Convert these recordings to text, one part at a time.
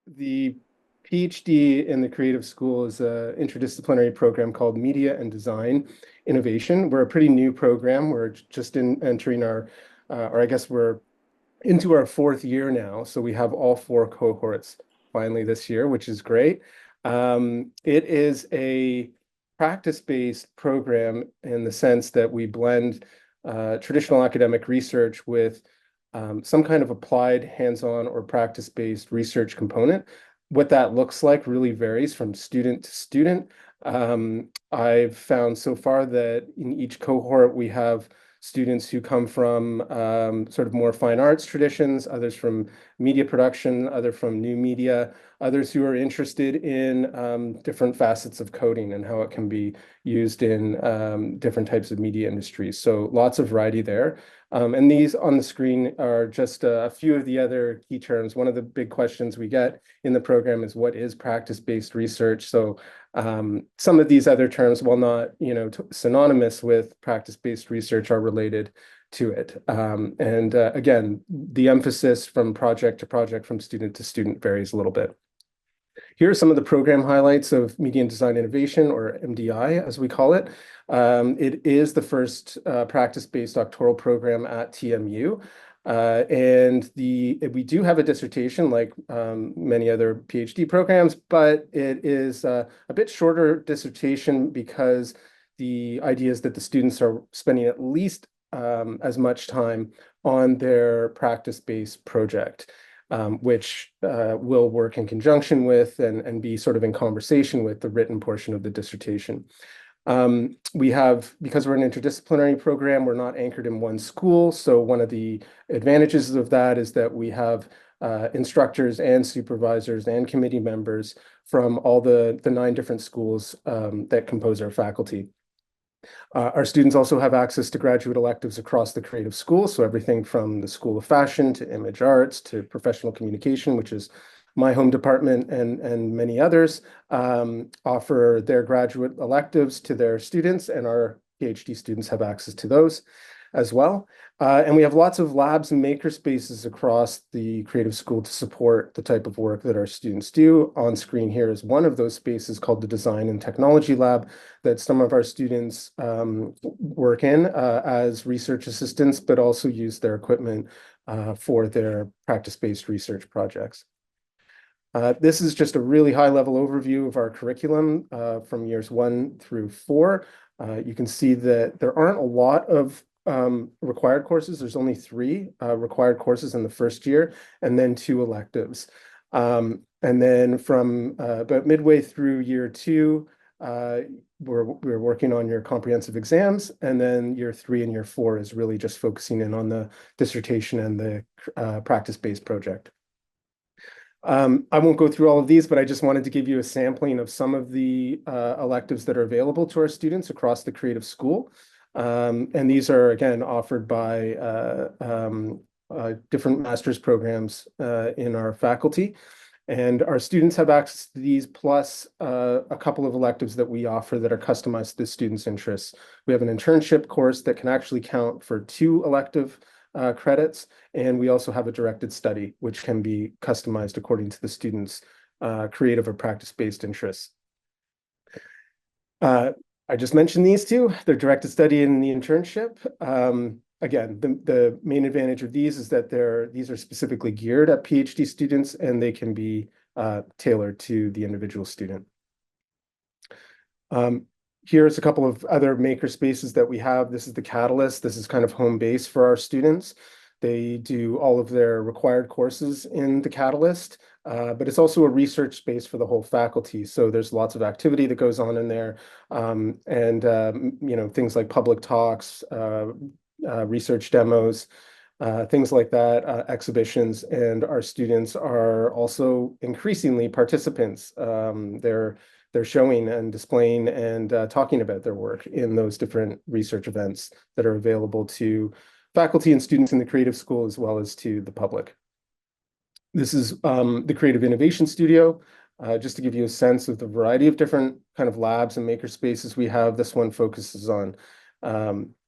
the PhD in the Creative School is an interdisciplinary program called Media and Design Innovation. We're a pretty new program. We're just entering or I guess we're into our fourth year now. So we have all four cohorts finally this year, which is great. It is a practice-based program in the sense that we blend traditional academic research with some kind of applied, hands-on, or practice-based research component. What that looks like really varies from student to student. I've found so far that in each cohort, we have students who come from sort of more fine arts traditions, others from media production, other from new media, others who are interested in different facets of coding and how it can be used in different types of media industries. So lots of variety there. And these on the screen are just a few of the other key terms. One of the big questions we get in the program is what is practice-based research? So some of these other terms, while not synonymous with practice-based research, are related to it. Again, the emphasis from project to project, from student to student, varies a little bit. Here are some of the program highlights of Media and Design Innovation, or MDI, as we call it. It is the first practice-based doctoral program at TMU. We do have a dissertation like many other PhD programs, but it is a bit shorter dissertation because the idea is that the students are spending at least as much time on their practice-based project, which will work in conjunction with and be sort of in conversation with the written portion of the dissertation. Because we're an interdisciplinary program, we're not anchored in one school. So one of the advantages of that is that we have instructors and supervisors and committee members from all the 9 different schools that compose our faculty. Our students also have access to graduate electives across the creative school. So everything from the School of Fashion to Image Arts to Professional Communication, which is my home department, and many others offer their graduate electives to their students, and our PhD students have access to those as well. And we have lots of labs and maker spaces across the creative school to support the type of work that our students do. On screen here is one of those spaces called the Design and Technology Lab that some of our students work in as research assistants, but also use their equipment for their practice-based research projects. This is just a really high-level overview of our curriculum from years 1 through 4. You can see that there aren't a lot of required courses. There's only 3 required courses in the first year, and then 2 electives. And then from about midway through year 2, we're working on your comprehensive exams, and then year 3 and year 4 is really just focusing in on the dissertation and the practice-based project. I won't go through all of these, but I just wanted to give you a sampling of some of the electives that are available to our students across the creative school. And these are, again, offered by different master's programs in our faculty. And our students have access to these, plus a couple of electives that we offer that are customized to the students' interests. We have an internship course that can actually count for 2 elective credits, and we also have a directed study, which can be customized according to the students' creative or practice-based interests. I just mentioned these 2, the directed study and the internship. Again, the main advantage of these is that these are specifically geared at PhD students, and they can be tailored to the individual student. Here's a couple of other maker spaces that we have. This is the Catalyst. This is kind of home base for our students. They do all of their required courses in the Catalyst, but it's also a research space for the whole faculty. So there's lots of activity that goes on in there, things like public talks, research demos, things like that, exhibitions, and our students are also increasingly participants. They're showing and displaying and talking about their work in those different research events that are available to faculty and students in the creative school, as well as to the public. This is the Creative Innovation Studio, just to give you a sense of the variety of different kind of labs and maker spaces we have. This one focuses on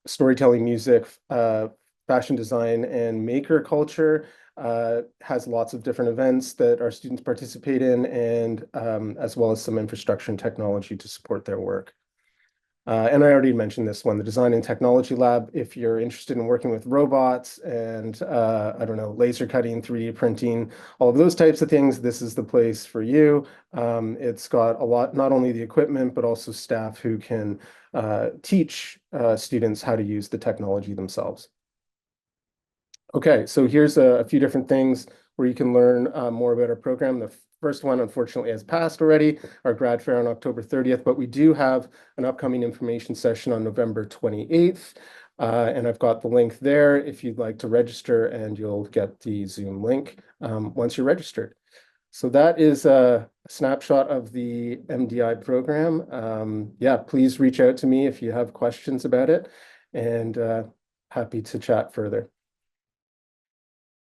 storytelling, music, fashion design, and maker culture. has lots of different events that our students participate in, and as well as some infrastructure and technology to support their work. And I already mentioned this one, the Design and Technology Lab. If you're interested in working with robots and, I don't know, laser cutting, 3D printing, all of those types of things, this is the place for you. It's got a lot, not only the equipment, but also staff who can teach students how to use the technology themselves. Okay, so here's a few different things where you can learn more about our program. The first one, unfortunately, has passed already, our grad fair on October 30th, but we do have an upcoming information session on November 28th. And I've got the link there if you'd like to register, and you'll get the Zoom link once you're registered. So that is a snapshot of the MDI program. Yeah, please reach out to me if you have questions about it, and happy to chat further.